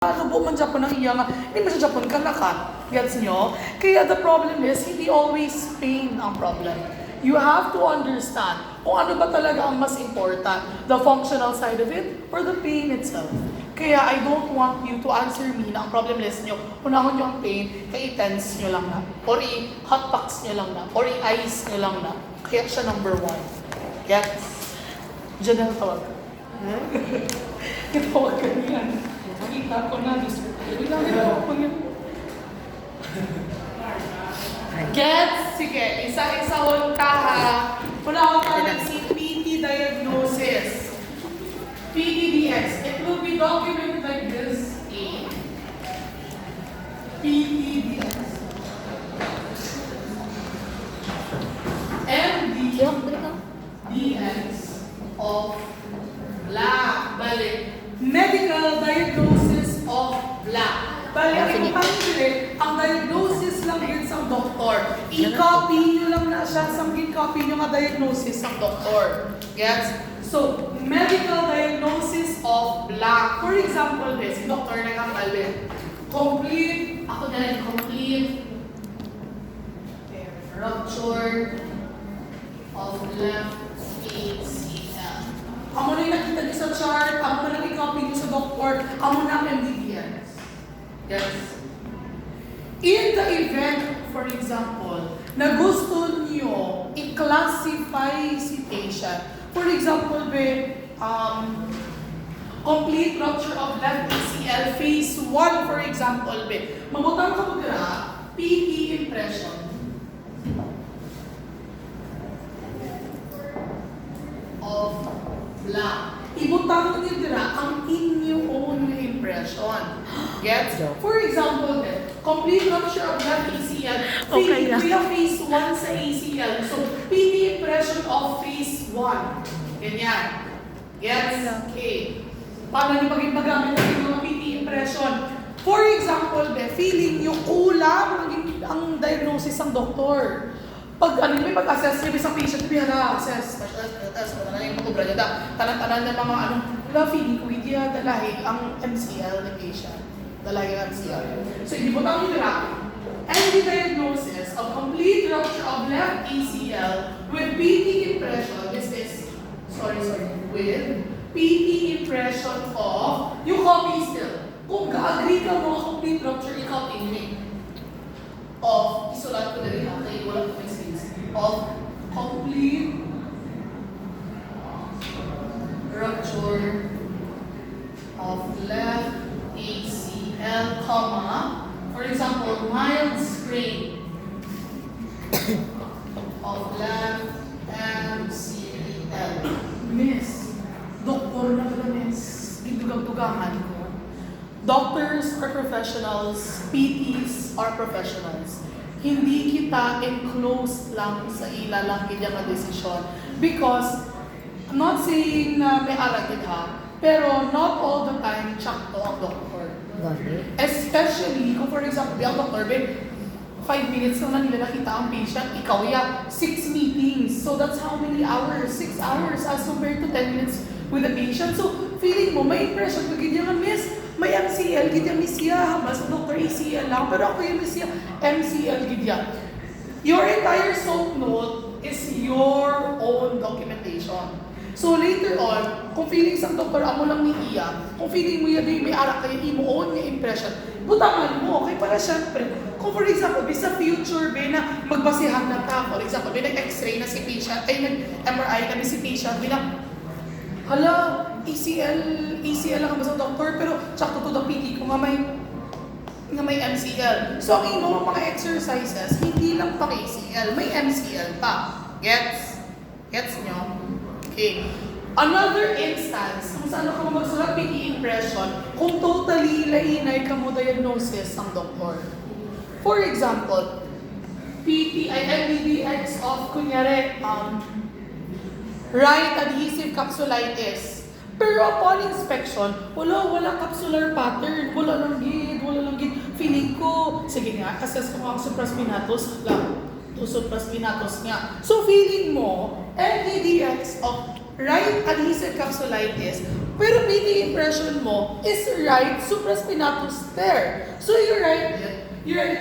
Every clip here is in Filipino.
Ano po man Japon ang iya nga, hindi man sa Japon kalakat. Gets nyo? Kaya the problem is, hindi always pain ang problem. You have to understand kung ano ba talaga ang mas important, the functional side of it or the pain itself. Kaya I don't want you to answer me na ang problem list nyo, unahon nyo ang pain, kaya i-tense nyo lang na, or i-hotbox nyo lang na, or i-ice nyo lang na. Kaya siya number 1. Gets? Diyan na tawag ka. Kitawag ka niyan. Nakita ko na, Gets? Sige, isa-isahon ka ha. Una ko tayo si PT diagnosis. PTDX. It will be documented like this. A. PTDX. MDX of black. Balik. Medical diagnosis of black. Bali, ang pangkilit, ang diagnosis lang yun sa doktor. I-copy nyo lang na siya sa copy nyo nga diagnosis sa doktor. Gets? So, medical diagnosis of black. For example, si doktor na kang bali. Complete, ako na rin, complete rupture of left ACL. Amo na yung nakita niyo sa chart, amo na i-copy niyo sa doktor, amo na MDDS. Yes. In the event, for example, na gusto niyo i-classify si patient, for example, complete rupture of left ACL phase 1, for example, mabutang ka mo dira, PE impression. Of black. Ibutang niyo dira ang inyong own impression. Gets? For example, complete rupture of left ACL. Okay, we have phase 1 sa ACL. So, PD impression of phase 1. Ganyan. Gets? Okay. Paano niyo pag-ipagamit ng mga PD impression? For example, feeling nyo kulang ang diagnosis ng doktor. Pag may pag-assess niyo sa patient, may assess, wala na yung pag-ubra niya. Tanan-tanan ng mga feeling ko, hindi dalahin ang MCL ng patient. Dalahin ang MCL. So, hindi po tayo nila. And the diagnosis of complete rupture of left ACL with PT impression, with PT impression of, yung copy still. Kung ka-agree ka mo complete rupture, i-copy nyo of, isulat ko na rin kaya wala ko may space, of complete rupture of left ACL, for example, mild sprain of left MCL. Miss, doktor na pala miss, gidugag-dugangan ko. Doctors are professionals, PTs are professionals. Hindi kita enclosed lang sa ila lang kanya desisyon. Because, I'm not saying na may aragid ha, pero not all the time tsakto ang doktor. Especially, kung for example, ang doktor, 5 minutes lang na nila nakita ang patient, ikaw 6 meetings. So that's how many hours? 6 hours as compared to 10 minutes with the patient. So, feeling mo, may impression, pag hindi nga miss, may MCL, gidya misya, mas Dr. ACL lang, pero ako yung misya, MCL gidya. Your entire soap note is your own documentation. So later on, kung feeling sa doktor, amo lang ni Iya, kung feeling mo yan may arak kayo, imo own nga impression, butangan mo, kaya para syempre, kung for example, sa future, na magbasihan na ta, for example, nag-x-ray na si patient, ay nag-MRI na si patient, hala, ACL lang ba sa doktor, pero tsaka to the PT ko nga may MCL. So, ang ino mga exercises, hindi lang pang ACL, may MCL pa. Gets? Gets nyo? Okay. Another instance, kung saan ka magsulat PT impression, kung totally lainay ka mo diagnosis ng doktor. For example, PT ay MDDX of, kunyari, right adhesive capsulitis. Pero upon inspection, wala capsular pattern, wala lang gid. Feeling ko, sige nga, assess ko ang supraspinatus lang. Supraspinatus nga. So feeling mo, MDDX of right adhesive capsulitis, Pero PT impression mo is right supraspinatus there. So you write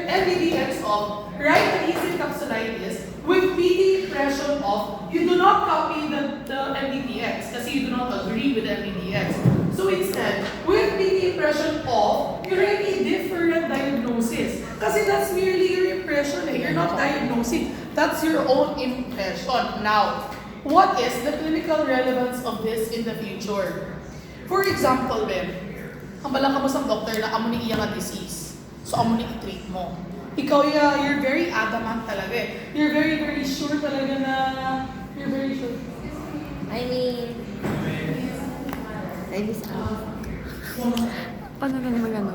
MBDX of right adhesive capsulitis with PT impression of you do not copy the MBDX kasi you do not agree with MBDX. So instead, with PT impression of, you write a different diagnosis. Kasi that's merely your impression. You're not diagnosing. That's your own impression. Now, what is the clinical relevance of this in the future? For example, Ben, kambalang ka mo sa doktor na amo ni iya nga disease. So, amo ni i-treat mo. Ikaw, you're very adamant talaga eh. You're very, very sure talaga na, you're very sure. I mean, Paano ganun mag-ano?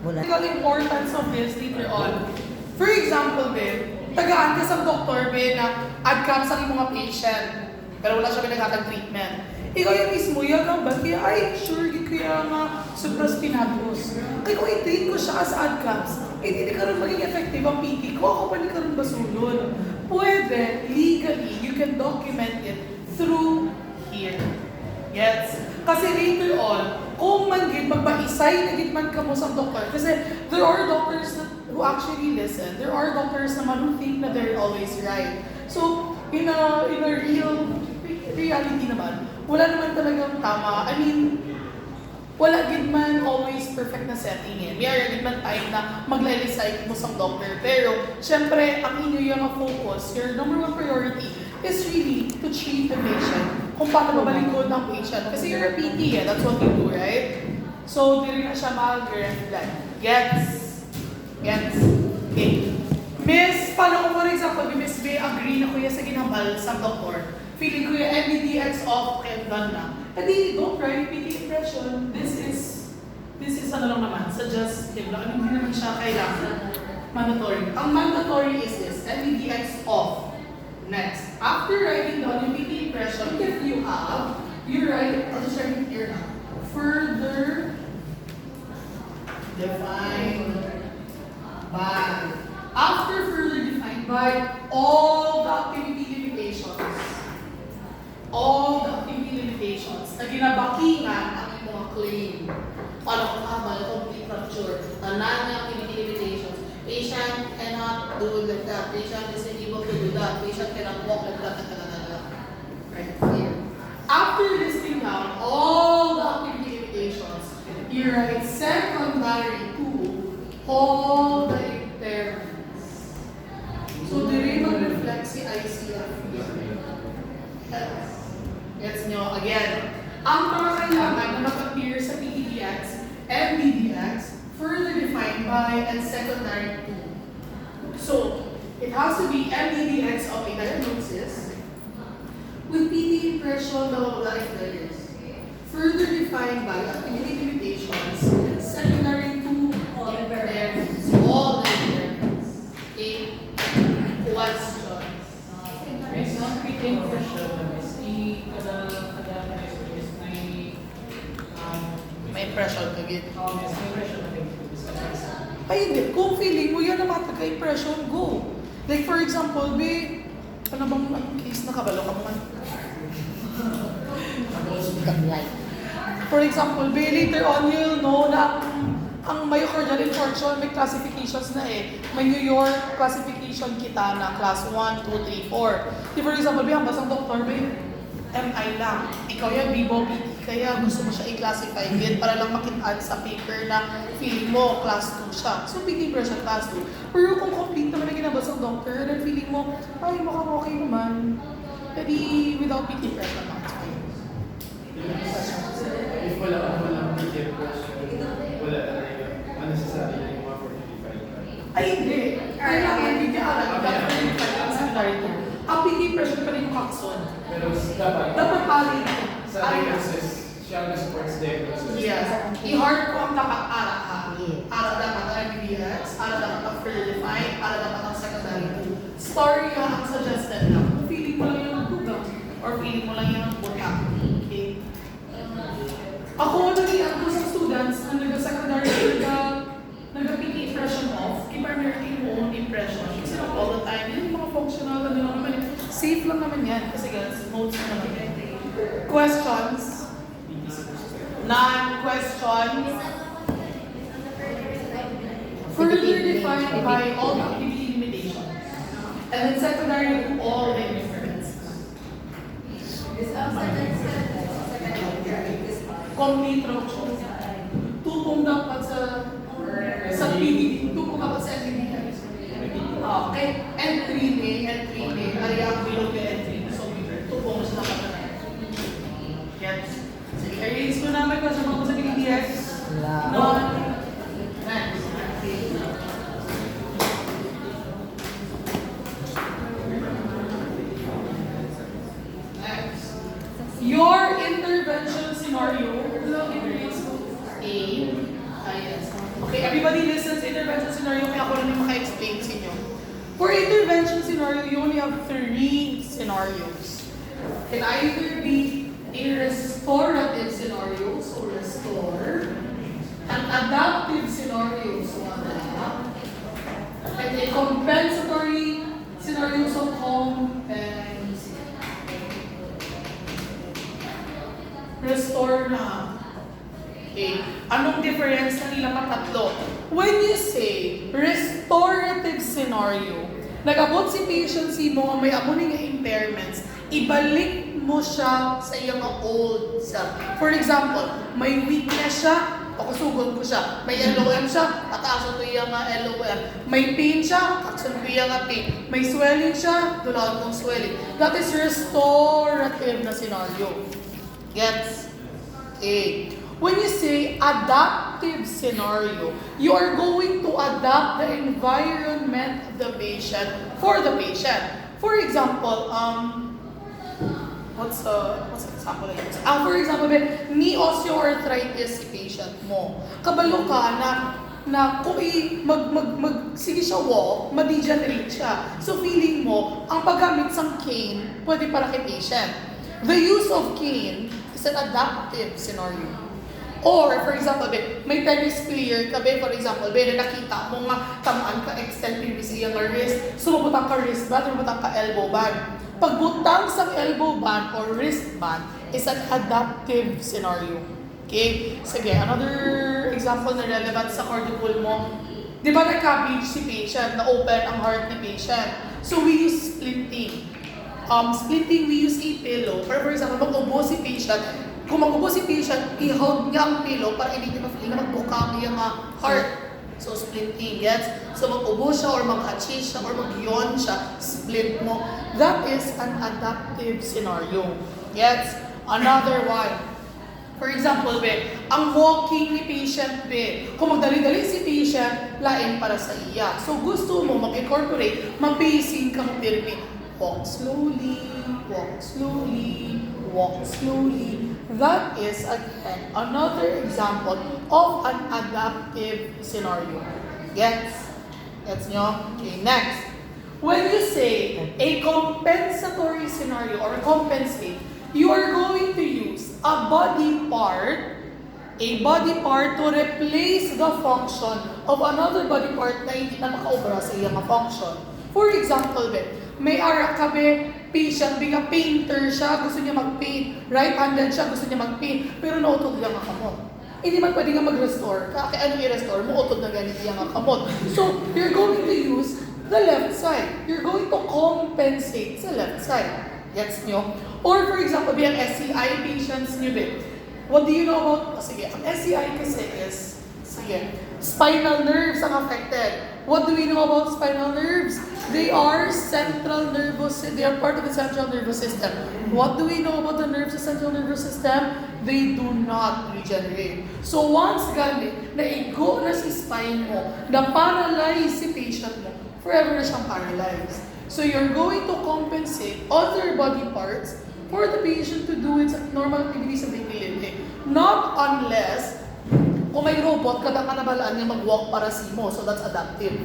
wala. Critical importance of this later on. For example, Ben, tagaan ka sa doktor, Ben, na ad-cam sa mga patient, pero wala siya pinaghatag treatment. Ikaw yung mismo, yagang ba? Kaya, ay, sure, kaya nga, supraspinatus. Ay, kung i-treat ko siya as ad-cams, hindi ka rin maging effective ang PT ko, ako pa hindi ka rin basulod. Pwede, legally, you can document it through here. Yes? Kasi later on, kung man-gid, magbaisay na gid man ka mo sa doktor. Kasi there are doctors who actually listen. There are doctors naman who think na they're always right. So, in a real reality naman, wala naman talagang tama. I mean, wala gid man always perfect na setting eh. May gid man time na maglalisay mo sa doctor. Pero, syempre, ang inyo yung focus, your number one priority is really to treat the patient. Kung paano mabalingkod ng patient. Kasi you're a PT eh, that's what you do, right? So, di rin na siya mag-reflect. Gets? Okay. Miss, paano kung for example, Miss B, agree na kuya sa ginambal sa doktor. Feeling ko yung MBDX off, okay, done na. Hindi, don't write PT impression. This is ano lang naman, suggestive lang. Hindi naman siya kailangan. Mandatory. Ang mandatory is this, MBDX off. Next, after writing down yung PT impression, if you have, you write, I'll just write it here now. Further defined by. After further defined by all the activity limitations. All the activity limitations na ginabakingan ang mga claim. Paano kabal, complete rupture, tanan ng activity limitations. Patient cannot do like that. Patient is unable to do that. Patient cannot walk like that. Right here. After listing down all the activity limitations, you write secondary to all the impairments. So, dire mag-reflect si ICF. Gets nyo? Again, ang mga kailangan na mag-appear sa PDX, MBDX, further defined by and secondary to. So, it has to be MBDX of a diagnosis with PT impression of failures. Further defined by activity limitations, secondary to all impairments. All impairments. Okay? Questions. May isang PT impression na May impression ka gid. may Ay, hindi. Kung feeling mo yan naman taga-impression, go. Like for example, may, ano bang case na kabalo ka man? For example, may later on you'll know na ang myocardial infarction may classifications na eh. May New York classification kita na class 1, 2, 3, 4. Di for example, may hambas ang doktor, may MI lang. Ikaw yan, BIBO, PT. Kaya gusto mo siya i-classify din para lang makitaan sa paper na feeling mo, class 2 siya. So, PT impression, class 2. Pero kung complete naman na ginabas ang doctor, then feeling mo, ay, mukhang okay naman. Pwede without PT impression lang. It's fine. If walang PT impression, wala talaga. Unnecessary yung mga 455. Ay, hindi. Kailangan hindi ka alam. Dapat rin yung similarity. Ang PT impression pa rin yung kakson. Pero dapat, Dapat pali. sa diagnosis, siya ang supports diagnosis. Yes. I-hard ko ang dapat ara ha. Ara dapat ang MBDX, ara dapat ang further defined, ara dapat ang secondary. Story nga ang suggested lang. Kung feeling mo lang yung nagtugang or feeling mo lang yung buka. Okay? Ako, naging ko sa students na nag-secondary nag-PT impression of, primarily mo own impression. Kasi all the time, yung mga functional, ano lang naman, safe lang naman yan. Kasi guys, notes na naman yan. Questions? further defined by all the activity limitations. And then secondary, all the interference. Complete rupture. Tupong dapat sa PDD, tupong dapat sa NDD. Okay, N3 ni, area ang bilog yung N3. So, tupong sila ka na. Yes. Sige, i-raise ko namin ko sa mga sa PDDS. One. Next. Your intervention scenario. A. Yes. Okay, everybody listens. Intervention scenario, kaya ako lang yung maka-explain sa inyo. For intervention scenario, you only have 3 scenarios. It can either be a restorative scenario, so restore, an adaptive scenario, so adapt, and a compensatory scenario, so compensate. Restore na. Okay. Anong difference na nila patatlo? When you say restorative scenario, nag-abot si patient mo nga may amuning impairments, ibalik mo siya sa iyang old self. For example, may weakness siya, pakusugod ko siya. May LOM siya, tataasan ko iyang LOM. May pain siya, kaksan ko iyang pain. May swelling siya, dulaon kong swelling. That is restorative na scenario. Gets? Okay. When you say adaptive scenario, you are going to adapt the environment of the patient for the patient. For example, what's an example I use? For example, knee osteoarthritis si patient mo. Kabalo ka na kung sige siya walk, ma-degenerate siya. So feeling mo, ang paggamit ng cane, pwede para kay patient. The use of cane is an adaptive scenario. Or, for example, may tennis player ka, for example, na nakita mo nga tamaan ka extend previous iyang wrist, so mabutang ka wristband or mabutang ka elbow band. Pagbutang sa elbow band or wristband is an adaptive scenario. Okay? Sige, another example na relevant sa cardiopul mo. Di ba nagka-beach si patient, na-open ang heart ni patient? So we use splitting. Splitting, we use a pillow. For example, mag-ubo si patient, kung mag-ubo si patient, i-hold niya ang pillow para hindi niya ma-feel na magbuka niya ang heart. So, splitting, gets? So, mag-ubo siya or mag-achieve siya or mag-yawn siya, split mo. That is an adaptive scenario. Gets? Another one. For example, ang walking ni patient, kung magdali-dali si patient, lain para sa iya. So, gusto mo mag-incorporate, mag-pacing kang pirmi. Walk slowly, walk slowly, walk slowly. That is, again, another example of an adaptive scenario. Gets? Gets nyo? Okay, next. When you say a compensatory scenario or compensate, you are going to use a body part to replace the function of another body part na hindi na makaubra sa iyang function. For example, may ara ka patient, biga painter siya, gusto niya mag-paint. Right-handed siya, gusto niya mag-paint. Pero nautog niya ang kamot. Hindi man pwede nga mag-restore. Kaya ano i-restore? Mautog na ganit niya ang kamot. So, you're going to use the left side. You're going to compensate sa left side. Gets nyo? Or for example, bilang SCI patients nyo what do you know about, sige, ang SCI kasi is, sige, spinal nerves ang affected. What do we know about spinal nerves? They are they are part of the central nervous system. What do we know about the nerves of the central nervous system? They do not regenerate. So once ganit, naigo na si spine mo, na-paralyze si patient mo, forever na siyang paralyzed. So you're going to compensate other body parts for the patient to do its normal activities of daily living. Not unless kung may robot, kada ka nabalaan niya mag-walk para si mo. So that's adaptive.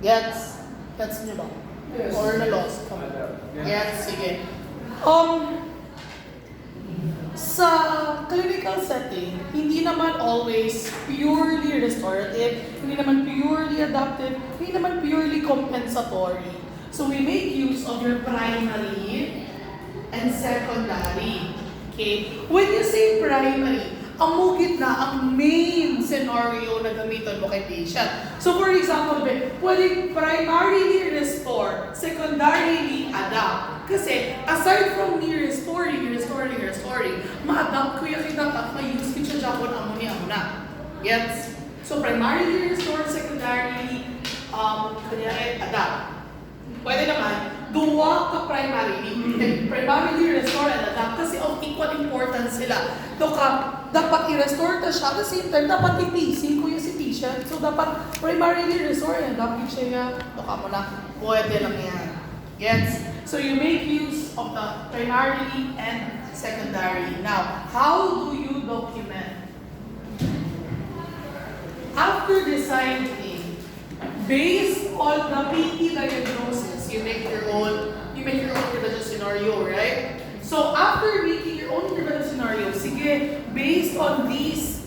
Gets? Gets niyo ba? Yes. Or na-lost? Gets? Sige. Sa clinical setting, hindi naman always purely restorative, hindi naman purely adaptive, hindi naman purely compensatory. So we make use of your primary and secondary. Okay? When you say primary, ang mugit na ang main scenario na gamiton mo kay patient. So for example, pwedeng primarily restore, secondarily adapt. Kasi aside from me restoring, ma-adapt ko yung dapat ma-use ko siya Japon amo na. Yes? So primarily restore, secondarily kunyari adapt. Pwede naman, duwa ka primarily restore and adapt kasi of equal importance sila. Dapat i-restore ta siya, at the same time, dapat i-pacing ko yung si patient. So, dapat primarily restore and adapt siya. Doka mo na, pwede lang yan. Yes? So, you make use of the primarily and secondary. Now, how do you document? After deciding, based on the PT diagnosis, you make your own intervention scenario, right? So after making your own intervention scenario, sige, based on these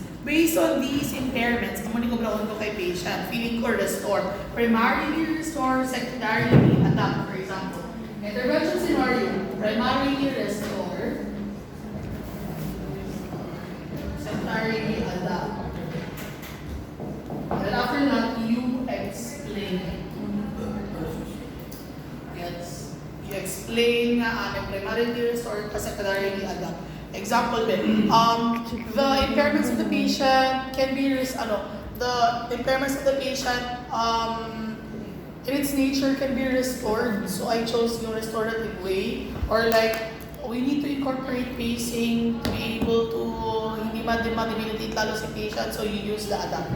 impairments, ang ko brown ko kay patient, feeling ko restore, primarily restore, secondarily adapt, for example. Intervention scenario, primarily restore, secondarily adapt. And after that, you explain. Yes. You explain na primarily restore, secondarily adapt. Example, the impairments of the patient can be the impairments of the patient in its nature can be restored. So I chose yung restorative way, or like we need to incorporate pacing to be able to hindi ma-debilitate lalo si patient, so you use the adapt.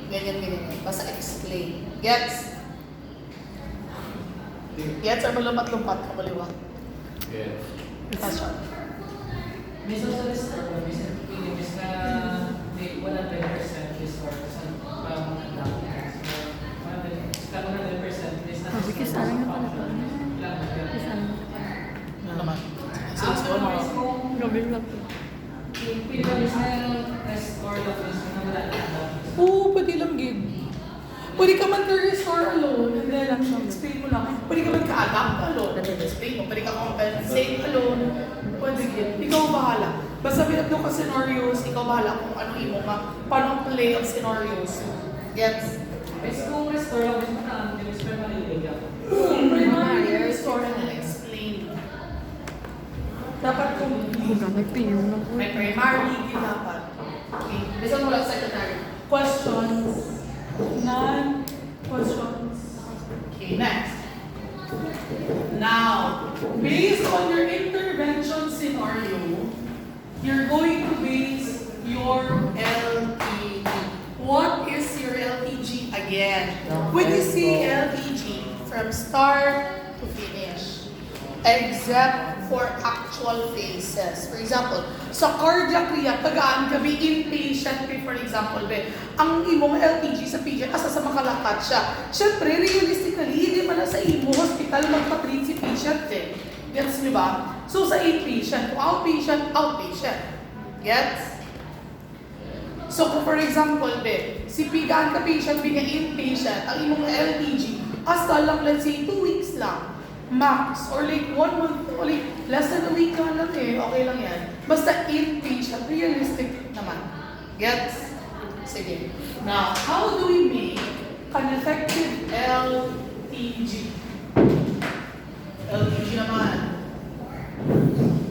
Ganyan. Basta explain. Gets? Gets or malumpat-lumpat ka baliwa? Yes. Question. Minsan sa restore, minsan na may 100% restore sa mga doctors. Sa 100%, minsan na Because alam nga pala to. Ano naman? So, Gawin lang to. Pinagalis na yung restore lang minsan na wala na. Oo, pwede lang gid. Pwede ka man ka-restore alone, and then explain mo lang. Pwede ka man ka-adapt alone, and then explain mo. Pwede ka compensate alone. Pwede gid. Ikaw bahala. Basta binabdo ka scenarios, ikaw bahala kung ano imo nga. Paano play ang scenarios. Gets? Mas kung restore lang, minsan na ang restore maliligaw. Primarily restore and then explain. Dapat kung may primarily din dapat. Okay. Bisa mo lang secondary. Questions? None? Questions? Okay, next. Now, based on your intervention scenario, you're going to base your LTG. What is your LTG again? When you say LTG, from start to finish, except for actual phases. For example, sa cardiac rehab, tagaan gabi inpatient, for example, ang imong LTG sa patient, asa sa makalakat siya. Siyempre, realistically, hindi man na sa imo hospital magpa-treat si patient Gets niyo ba? So sa inpatient, outpatient. Gets? So kung for example, si pigaan ka patient, biga inpatient, ang imong LTG, hasta lang, let's say, 2 weeks lang. Max, or like 1 month, or like less than a week lang okay lang yan. Basta inpatient, realistic naman. Gets? Sige. Now, how do we make an effective LTG? LTG naman.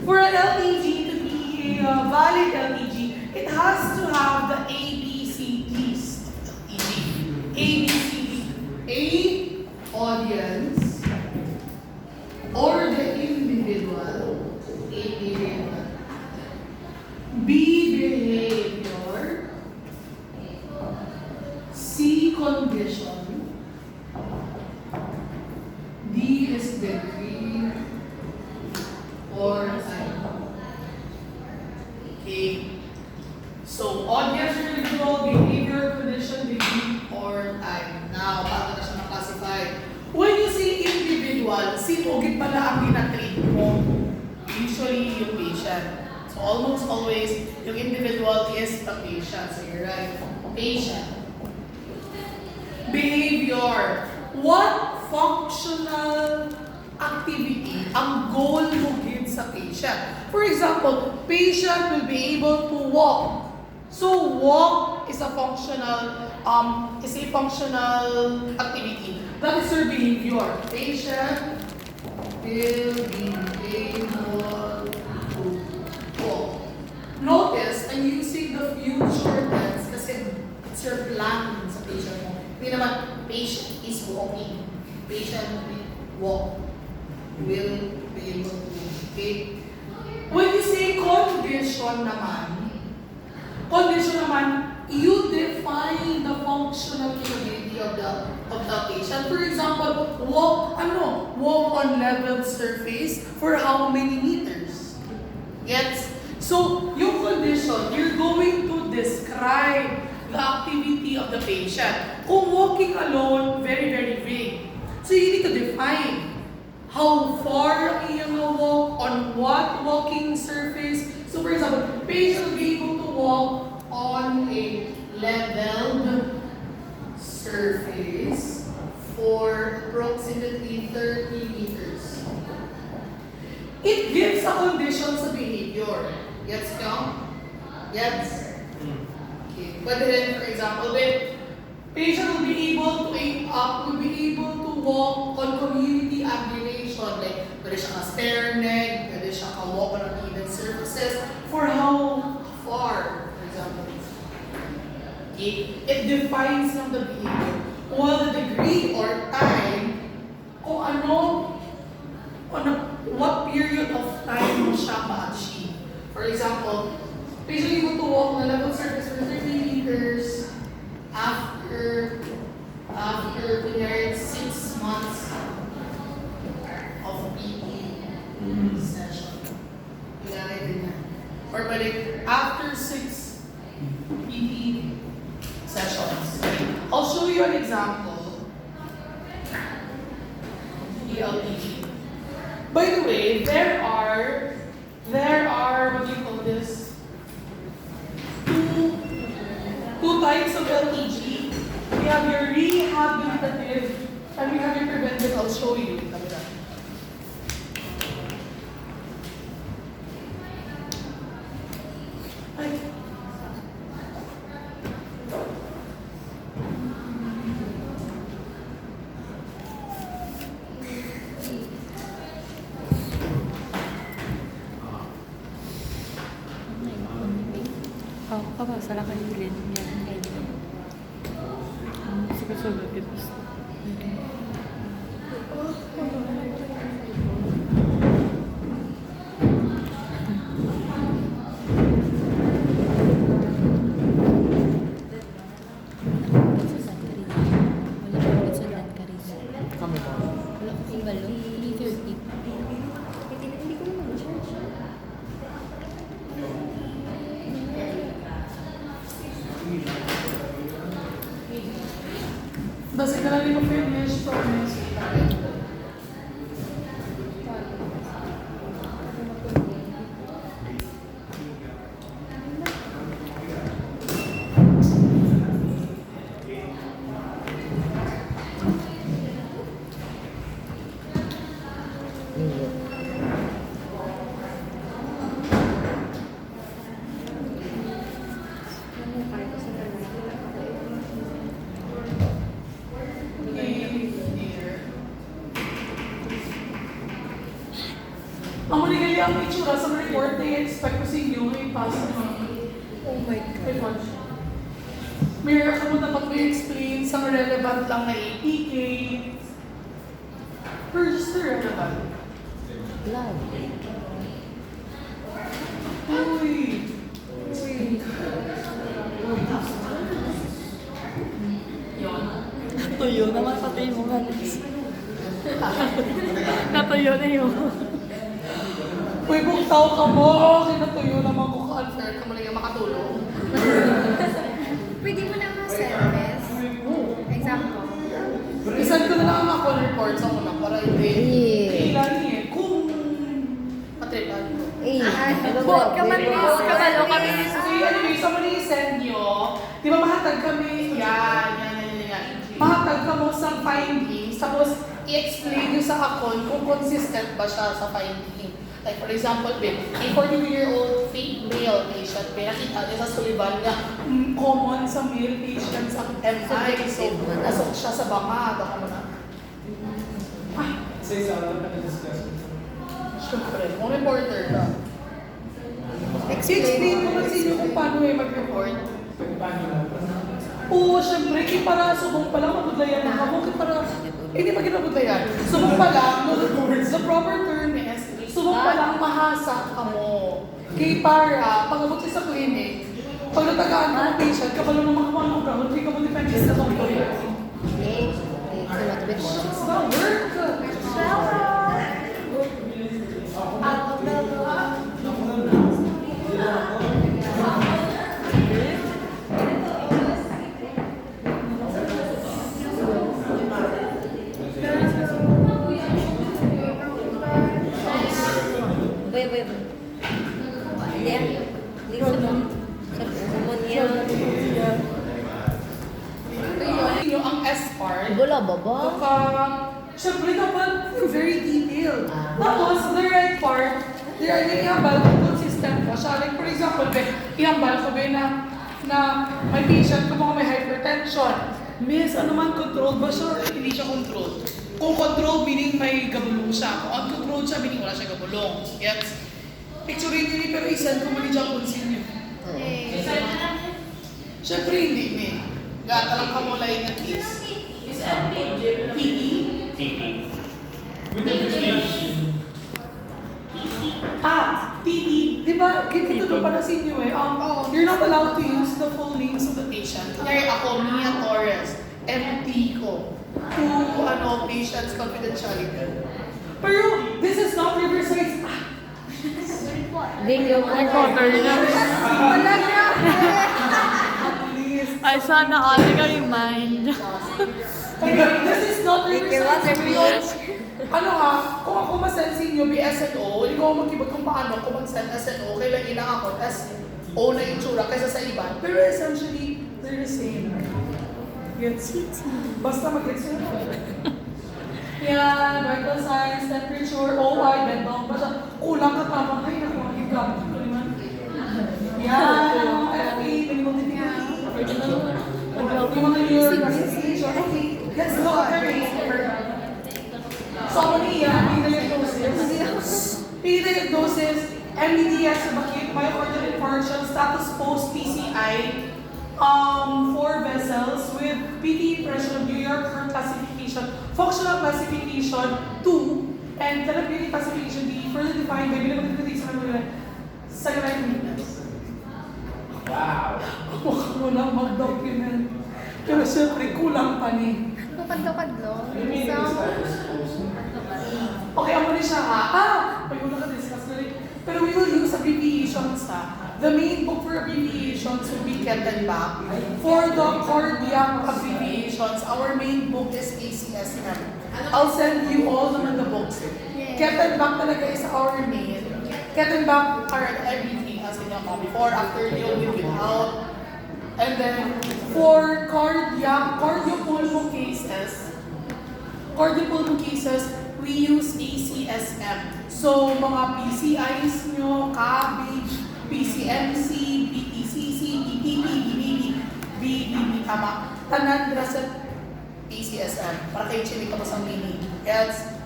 For an LTG to be a valid LTG, it has to have the ABCDs of LTG. ABCD. A, audience, or the individual, B, behavior, C, condition, D is degree, or time. Okay. So, audience, individual, behavior, condition, degree, or time. Now, paano na siya na-classify? When you say individual, sinugit pala ang dinatreat mo. Usually, yung patient. So, almost always, yung individual is the patient. So, you're right. Patient. Behavior. What functional activity ang goal mo gid sa patient? For example, patient will be able to walk. So walk is a functional activity. That is your behavior. Patient will be able to walk. Notice, I'm using the future tense kasi it's your plan sa patient mo. Hindi naman, patient is walking. Patient will walk. Will be able to. Okay? When you say condition naman, you define the functional capability of the patient. For example, walk on level surface for how many meters? Gets? So, yung condition, you're going to describe the activity of the patient. Kung walking alone, very, very vague. So, you need to define how far ang iyong walk, on what walking surface. So, for example, patient will be able to walk on a leveled surface for approximately 30 meters. It gives a condition sa behavior. Gets ka? Gets? Okay. Pwede rin, for example, patient will be able to walk on community ambulation. Like, pwede siya ka-stair neck, pwede siya ka-walk on uneven surfaces. For how far, for example? Okay. It defines lang the behavior. While the degree or time, kung what period of time mo siya ma-achieve. For example, patient able to walk on a level surface for 30 meters after kunyari 6 months of PT session. Kunyari din yan. Or balik, after 6 PT sessions. I'll show you an example. ELPG. By the way, there are what do you call this? Two types of LTG. We have your rehabilitative and we have your preventive. I'll show you. Ay. Kabasa lang kayo ulit. Yan, ganyan. Susunod ito. Basta ka lang yung finish, promise. Ang manigali ang itsura sa report na expect ko sa inyo ay pasa naman. Oh my God. May ako dapat may explain sa relevant lang na APK. Pero just the relevant. Love. Uy! Tuyo naman pati yung mga natuyo na yun. Uy, buktaw ka mo! Kinatuyo naman ko ka-unfair ka mo lang yung makatulong. Pwede mo na ma-service. Example. Isan ko na lang ang mga call report sa una para hindi. Kailan eh. Kung matripan ko. Kabalo kami. So anyway, sa mali send nyo, di ba mahatag kami, yan. Mahatag ka mo sa findings, tapos i-explain nyo sa akon kung consistent ba siya sa finding. Like for example, a 42-year-old male patient, nakita niya sa Sullivan na common sa male patients ang MI. So, nasok siya sa banga. Baka mo na. Sa isa ka na discuss. Siyempre, kung reporter ka. Explain ko man sa inyo kung paano mag-report. Paano na? Oo, syempre, para subong pa lang mabudlayan na ako. Para, hindi pa kinabudlayan. Subong pa lang, the proper term is, subong pa lang mahasa ka mo. Kaya para, pag-abot sa clinic, pag natagaan ka ng patient, kapag lang makakuha ng ground, hindi ka mo depende sa doktor. It's the work! Boy. Hindi. Yung ang S part, Bola baba. syempre dapat very detailed. Tapos, the right part, ihambal ko consistent ka siya. Like for example, ihambal ko na may patient ko mga may hypertension. Miss, ano man, controlled ba siya or hindi siya controlled? Kung controlled, meaning may gabulong siya. Kung uncontrolled siya, meaning wala siya gabulong. Gets? Picture ini pero isend ko mali dyan kung sino. Siyempre hindi ni. Gata lang kamulay na case. PE? With the prescription. PE. Diba, ganito doon para sa inyo eh. You're not allowed to use the full names of the patient. Kaya ako, Mia Torres, MT ko. To, patient's confidentiality. Pero, this is not Riverside. Video recorder na. Wala na. Ay, sana ate ka remind. This is not Riverside. Riverside. Kung ako masend sa inyo, BSNO, hindi ko magkibag kung paano kung mag-send SNO, kailan ilang ako, SO na itsura kaysa sa iba. Pero essentially, they're the same. Gets? Basta mag-gets yun. Yan, vital signs, temperature, OI, bedbong, basta kulang ka tama. Ay, naku, magigam ko naman. Yan, FA, minimum difficulty. Yung mga year, classification. Okay, let's look at their paper. So, ako niya, diagnosis, MDDS sa bakit, myocardial infarction, status post PCI, 4 vessels with PT impression of New York Heart classification, functional classification 2, and therapeutic classification D, further defined by medical secondary weakness. Wow! Huwag mo lang mag-document. Pero syempre, kulang pa ni. Tukad-tukad, no? Okay, ako rin siya may una ka-discuss na rin. Pero we will use abbreviations The main book for abbreviations will be Ket and Back. For the cardiac abbreviations, our main book is ACSM. I'll send you all naman the books. Ket and Back talaga is our main. Ket and Back are at everything as in yung before, after, deal with, without. And then, for cardiopulmonary cases, we use ACSM. So, mga PCIs nyo, cabbage, PCMC, BTCC, BTP, BBB, tama. Tanan sa ACSM. Para kayo chinig ka pa sa mini. Yes.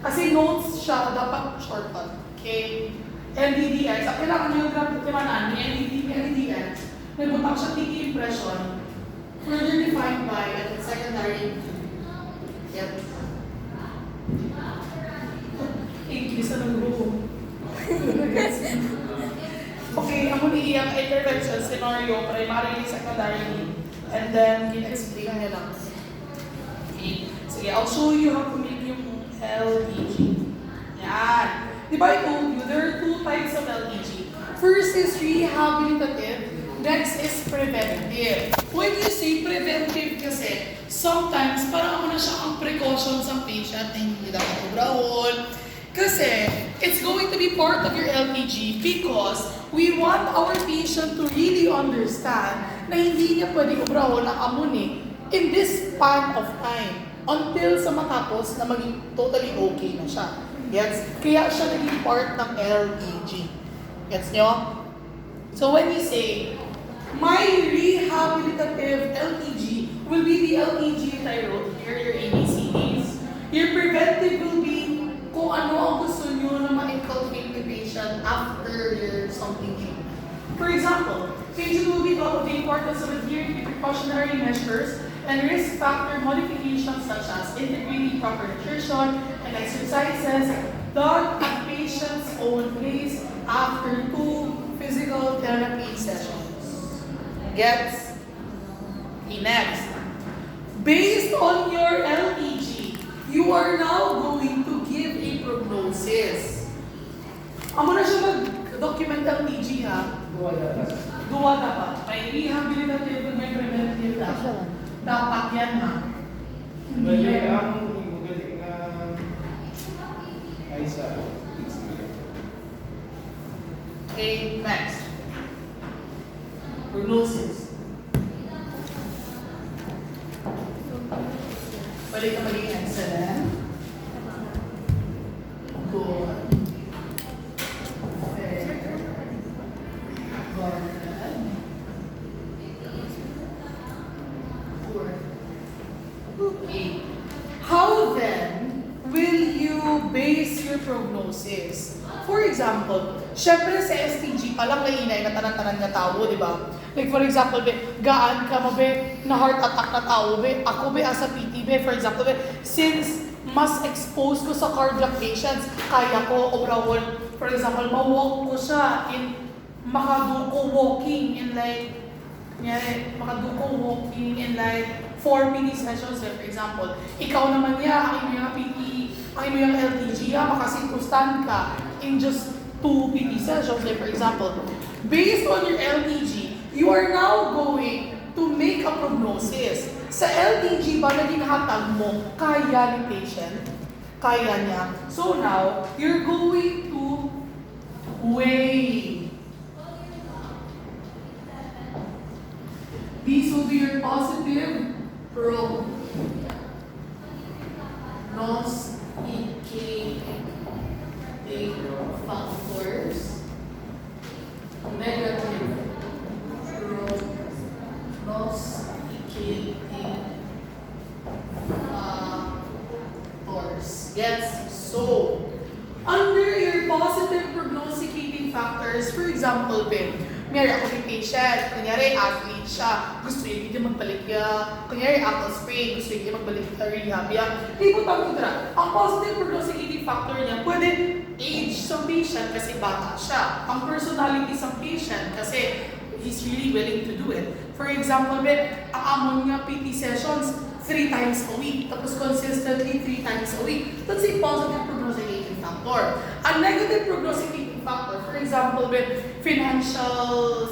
Kasi notes siya, dapat shortcut. Okay? LDDX. Ang kailangan nyo yung graph timanaan ni LDDX. Nagbutang siya TT impression, further defined by secondary. Yep. English na nag-room. Okay, ang muli ang intervention scenario, primary, secondary, and then in-explain niya lang. Okay. Sige, I'll show you how to make yung LEG. Yan. Di ba I told you, there are two types of LEG. First is rehabilitative, next is preventive. When you say preventive kasi, sometimes parang ako na siya ang precaution sa patient na hindi dapat ubrahon. Kasi it's going to be part of your LPG because we want our patient to really understand na hindi niya pwede ubrahon ang amuni in this span of time until sa matapos na maging totally okay na siya. Gets? Kaya siya naging part ng LEG. Gets nyo? So when you say, my rehabilitative LEG will be the LEG that I wrote here, your ABCDs. Your preventive will be kung ano ang gusto nyo na ma-inculcate the patient after your something treatment. For example, patient will be taught of the importance of adhering to precautionary measures and risk factor modifications such as integrating proper nutrition and exercises done at patient's own pace after 2 physical therapy sessions. Gets? Okay, next. Based on your LEG, you are now going to give a prognosis. Amo na siya mag-document LEG ha. Duwa dapat. May rehabilitative and may preventative dapat. Dapat yan ha. Bali, ang magaling na ay sa Okay, next. Prognosis. Balik ka maging excellent. Good. Fair. Good. Poor. Okay. How then will you base your prognosis? For example, syempre sa STG, palang lainay na tanan-tanan nga tao, di ba? Like for example, be, gaan ka mo be, na heart attack na tao be, ako be as a PT be, for example, be, since mas exposed ko sa cardiac patients, kaya ko overall, for example, ma-walk ko siya in, makaduko walking in like, makaduko walking in like 4 mini sessions, like for example. Ikaw naman niya, ang iyong PT, ang iyong LTG, makasitkustan ka in just 2 PT sessions, like for example. Based on your LTG, you are now going to make a prognosis. Sa LTG ba na ginhatag mo, kaya ni patient? Kaya niya. So now, you're going to weigh. These will be your positive prognosticating factors, negative prognosticating factors. Yes, so under your positive prognosticating factors, for example, Ben, may ako yung patient, kunyari athlete siya, gusto niya magbalik ya, kunyari apple sprain, gusto niya magbalik sa rehab ya. Ibutang ko dira, ang positive prognosticating factor niya, pwede age sa patient kasi bata siya. Ang personality sa patient kasi he's really willing to do it. For example, Ben, ang amon niya PT sessions 3 times a week, tapos consistently 3 times a week. That's a positive prognosticating factor. A negative prognosticating factor, for example, with financial